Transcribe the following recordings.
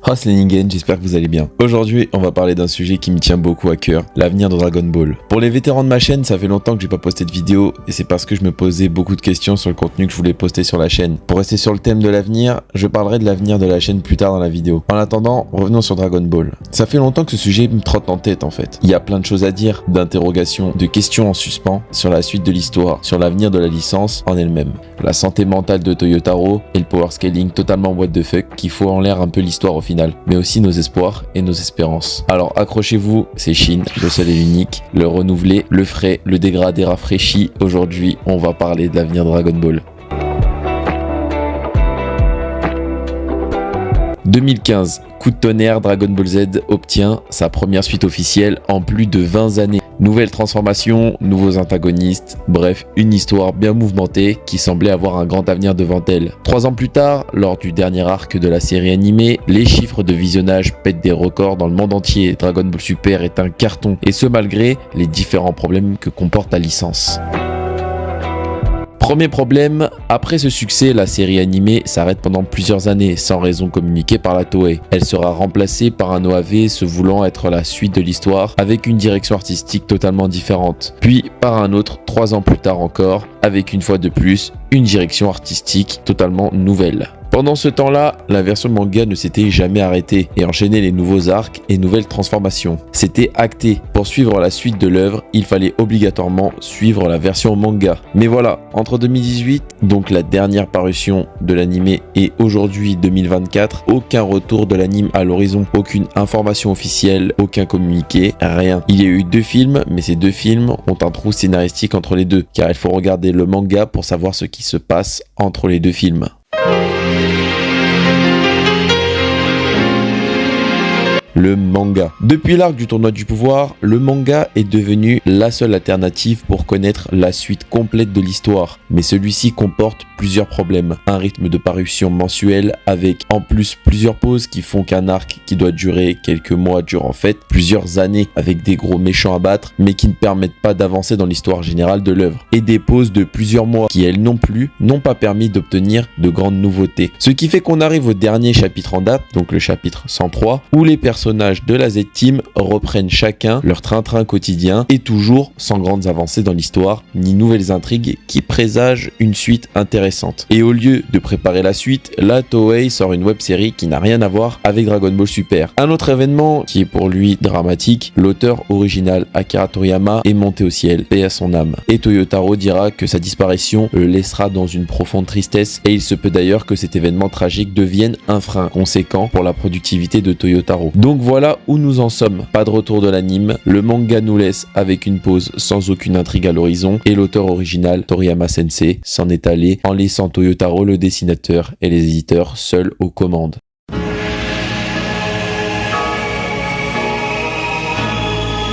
Oh c'est Ningen, j'espère que vous allez bien. Aujourd'hui, on va parler d'un sujet qui me tient beaucoup à cœur, l'avenir de Dragon Ball. Pour les vétérans de ma chaîne, ça fait longtemps que j'ai pas posté de vidéo et c'est parce que je me posais beaucoup de questions sur le contenu que je voulais poster sur la chaîne. Pour rester sur le thème de l'avenir, je parlerai de l'avenir de la chaîne plus tard dans la vidéo. En attendant, revenons sur Dragon Ball. Ça fait longtemps que ce sujet me trotte en tête en fait. Il y a plein de choses à dire, d'interrogations, de questions en suspens sur la suite de l'histoire, sur l'avenir de la licence en elle-même. La santé mentale de Toyotaro et le power scaling totalement what the fuck qui fout en l'air un peu l'histoire au final, mais aussi nos espoirs et nos espérances. Alors accrochez-vous, c'est Shin, le seul et l'unique, le renouvelé, le frais, le dégradé rafraîchi. Aujourd'hui, on va parler de l'avenir de Dragon Ball. 2015, coup de tonnerre, Dragon Ball Z obtient sa première suite officielle en plus de 20 années. Nouvelle transformation, nouveaux antagonistes, bref, une histoire bien mouvementée qui semblait avoir un grand avenir devant elle. 3 ans plus tard, lors du dernier arc de la série animée, les chiffres de visionnage pètent des records dans le monde entier. Dragon Ball Super est un carton, et ce malgré les différents problèmes que comporte la licence. Premier problème, après ce succès, la série animée s'arrête pendant plusieurs années sans raison communiquée par la Toei. Elle sera remplacée par un OAV se voulant être la suite de l'histoire avec une direction artistique totalement différente. Puis par un autre 3 ans plus tard encore, avec une fois de plus, une direction artistique totalement nouvelle. Pendant ce temps-là, la version manga ne s'était jamais arrêtée et enchaînait les nouveaux arcs et nouvelles transformations. C'était acté. Pour suivre la suite de l'œuvre, il fallait obligatoirement suivre la version manga. Mais voilà, entre 2018, donc la dernière parution de l'animé, et aujourd'hui 2024, aucun retour de l'anime à l'horizon, aucune information officielle, aucun communiqué, rien. Il y a eu 2 films, mais ces 2 films ont un trou scénaristique entre les deux, car il faut regarder le manga pour savoir ce qui se passe entre les 2 films. Le manga. Depuis l'arc du tournoi du pouvoir, le manga est devenu la seule alternative pour connaître la suite complète de l'histoire. Mais celui-ci comporte plusieurs problèmes. Un rythme de parution mensuel avec en plus plusieurs pauses qui font qu'un arc qui doit durer quelques mois dure en fait plusieurs années avec des gros méchants à battre mais qui ne permettent pas d'avancer dans l'histoire générale de l'œuvre. Et des pauses de plusieurs mois qui elles non plus n'ont pas permis d'obtenir de grandes nouveautés. Ce qui fait qu'on arrive au dernier chapitre en date, donc le chapitre 103, où les personnages de la Z-Team reprennent chacun leur train-train quotidien et toujours sans grandes avancées dans l'histoire ni nouvelles intrigues qui présagent une suite intéressante. Et au lieu de préparer la suite, la Toei sort une web-série qui n'a rien à voir avec Dragon Ball Super. Un autre événement qui est pour lui dramatique, l'auteur original Akira Toriyama est monté au ciel, paix à son âme. Et Toyotaro dira que sa disparition le laissera dans une profonde tristesse et il se peut d'ailleurs que cet événement tragique devienne un frein conséquent pour la productivité de Toyotaro. Donc voilà où nous en sommes. Pas de retour de l'anime, le manga nous laisse avec une pause sans aucune intrigue à l'horizon et l'auteur original, Toriyama Sensei, s'en est allé en laissant Toyotaro, le dessinateur et les éditeurs seuls aux commandes.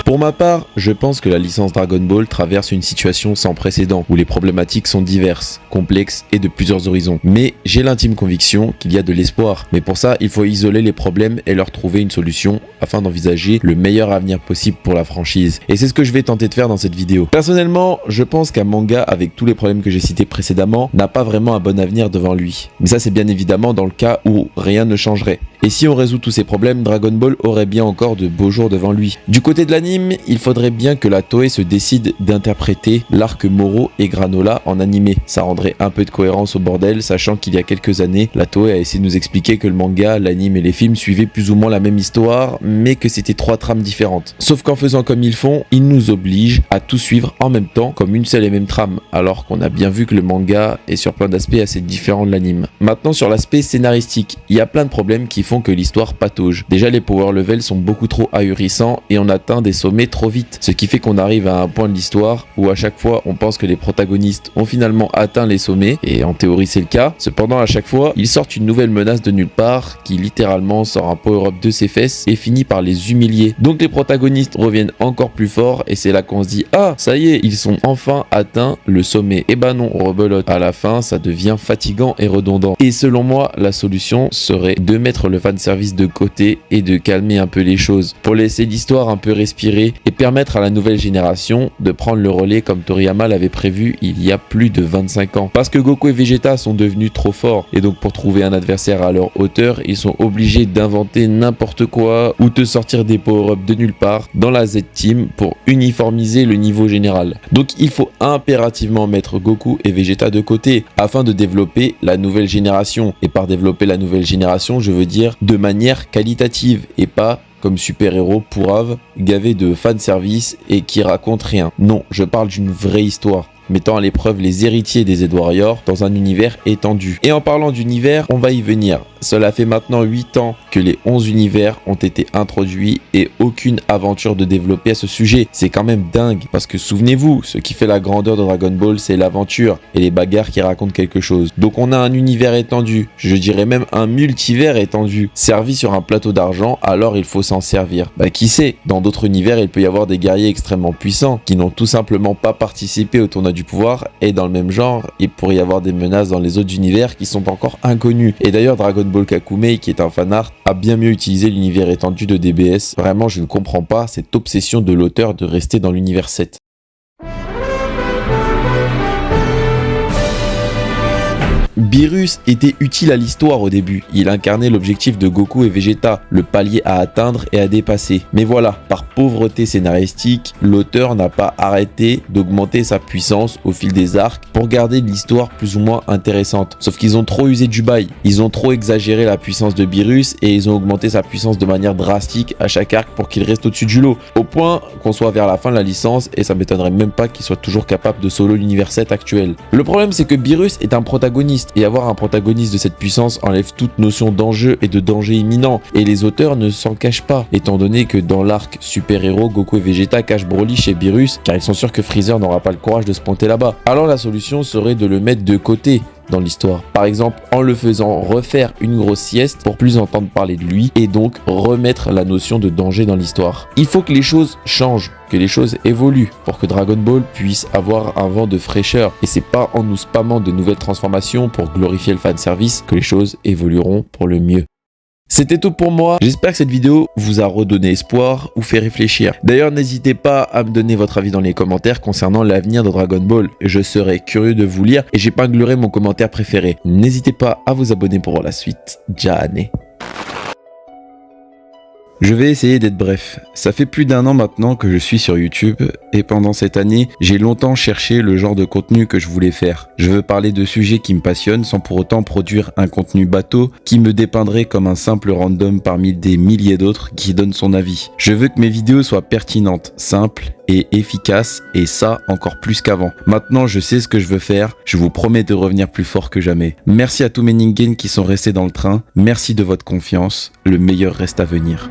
Pour ma part, je pense que la licence Dragon Ball traverse une situation sans précédent, où les problématiques sont diverses, complexes et de plusieurs horizons. Mais j'ai l'intime conviction qu'il y a de l'espoir. Mais pour ça, il faut isoler les problèmes et leur trouver une solution afin d'envisager le meilleur avenir possible pour la franchise. Et c'est ce que je vais tenter de faire dans cette vidéo. Personnellement, je pense qu'un manga avec tous les problèmes que j'ai cités précédemment n'a pas vraiment un bon avenir devant lui. Mais ça c'est bien évidemment dans le cas où rien ne changerait. Et si on résout tous ces problèmes, Dragon Ball aurait bien encore de beaux jours devant lui. Du côté de l'anime, il faudrait bien que la Toei se décide d'interpréter l'arc Moro et Granola en animé. Ça rendrait un peu de cohérence au bordel, sachant qu'il y a quelques années, la Toei a essayé de nous expliquer que le manga, l'anime et les films suivaient plus ou moins la même histoire, mais que c'était 3 trames différentes. Sauf qu'en faisant comme ils font, ils nous obligent à tout suivre en même temps comme une seule et même trame, alors qu'on a bien vu que le manga est sur plein d'aspects assez différents de l'anime. Maintenant sur l'aspect scénaristique, il y a plein de problèmes qui font que l'histoire patauge. Déjà les power levels sont beaucoup trop ahurissants et on atteint des sommets trop vite, ce qui fait qu'on arrive à un point de l'histoire où à chaque fois on pense que les protagonistes ont finalement atteint les sommets, et en théorie c'est le cas. Cependant à chaque fois ils sortent une nouvelle menace de nulle part qui littéralement sort un power-up de ses fesses et finit par les humilier. Donc les protagonistes reviennent encore plus forts et c'est là qu'on se dit ah ça y est, ils sont enfin atteints le sommet. Et bah non, rebelote, à la fin ça devient fatigant et redondant. Et selon moi la solution serait de mettre le fanservice de côté et de calmer un peu les choses pour laisser l'histoire un peu respirer s'intégrer et permettre à la nouvelle génération de prendre le relais comme Toriyama l'avait prévu il y a plus de 25 ans. Parce que Goku et Vegeta sont devenus trop forts et donc pour trouver un adversaire à leur hauteur, ils sont obligés d'inventer n'importe quoi ou de sortir des power-ups de nulle part dans la Z-Team pour uniformiser le niveau général. Donc il faut impérativement mettre Goku et Vegeta de côté afin de développer la nouvelle génération. Et par développer la nouvelle génération, je veux dire de manière qualitative et pas comme super-héros pourrave, gavé de fanservice et qui raconte rien. Non, je parle d'une vraie histoire, mettant à l'épreuve les héritiers des Z-Warriors dans un univers étendu. Et en parlant d'univers, on va y venir. Cela fait maintenant 8 ans que les 11 univers ont été introduits et aucune aventure de développer à ce sujet. C'est quand même dingue, parce que souvenez-vous, ce qui fait la grandeur de Dragon Ball, c'est l'aventure et les bagarres qui racontent quelque chose. Donc on a un univers étendu, je dirais même un multivers étendu, servi sur un plateau d'argent, alors il faut s'en servir. Qui sait, dans d'autres univers, il peut y avoir des guerriers extrêmement puissants qui n'ont tout simplement pas participé au tournoi du pouvoir, et dans le même genre, il pourrait y avoir des menaces dans les autres univers qui sont encore inconnus. Et d'ailleurs, Dragon Ball Kakumei, qui est un fanart, a bien mieux utilisé l'univers étendu de DBS. Vraiment, je ne comprends pas cette obsession de l'auteur de rester dans l'univers 7. Beerus était utile à l'histoire au début, il incarnait l'objectif de Goku et Vegeta, le palier à atteindre et à dépasser. Mais voilà, par pauvreté scénaristique, l'auteur n'a pas arrêté d'augmenter sa puissance au fil des arcs pour garder l'histoire plus ou moins intéressante. Sauf qu'ils ont trop usé du bail, ils ont trop exagéré la puissance de Beerus et ils ont augmenté sa puissance de manière drastique à chaque arc pour qu'il reste au-dessus du lot, au point qu'on soit vers la fin de la licence et ça m'étonnerait même pas qu'il soit toujours capable de solo l'univers 7 actuel. Le problème c'est que Beerus est un protagoniste, et avoir un protagoniste de cette puissance enlève toute notion d'enjeu et de danger imminent, et les auteurs ne s'en cachent pas, étant donné que dans l'arc super-héros, Goku et Vegeta cachent Broly chez Beerus car ils sont sûrs que Freezer n'aura pas le courage de se pointer là-bas. Alors la solution serait de le mettre de côté dans l'histoire. Par exemple, en le faisant refaire une grosse sieste pour plus entendre parler de lui et donc remettre la notion de danger dans l'histoire. Il faut que les choses changent, que les choses évoluent pour que Dragon Ball puisse avoir un vent de fraîcheur. Et c'est pas en nous spammant de nouvelles transformations pour glorifier le fanservice que les choses évolueront pour le mieux. C'était tout pour moi, j'espère que cette vidéo vous a redonné espoir ou fait réfléchir. D'ailleurs, n'hésitez pas à me donner votre avis dans les commentaires concernant l'avenir de Dragon Ball. Je serais curieux de vous lire et j'épinglerai mon commentaire préféré. N'hésitez pas à vous abonner pour la suite. Jane. Je vais essayer d'être bref. Ça fait plus d'1 an maintenant que je suis sur YouTube et pendant cette année, j'ai longtemps cherché le genre de contenu que je voulais faire. Je veux parler de sujets qui me passionnent sans pour autant produire un contenu bateau qui me dépeindrait comme un simple random parmi des milliers d'autres qui donnent son avis. Je veux que mes vidéos soient pertinentes, simples et efficaces et ça encore plus qu'avant. Maintenant, je sais ce que je veux faire. Je vous promets de revenir plus fort que jamais. Merci à tous mes Ningen qui sont restés dans le train. Merci de votre confiance. Le meilleur reste à venir.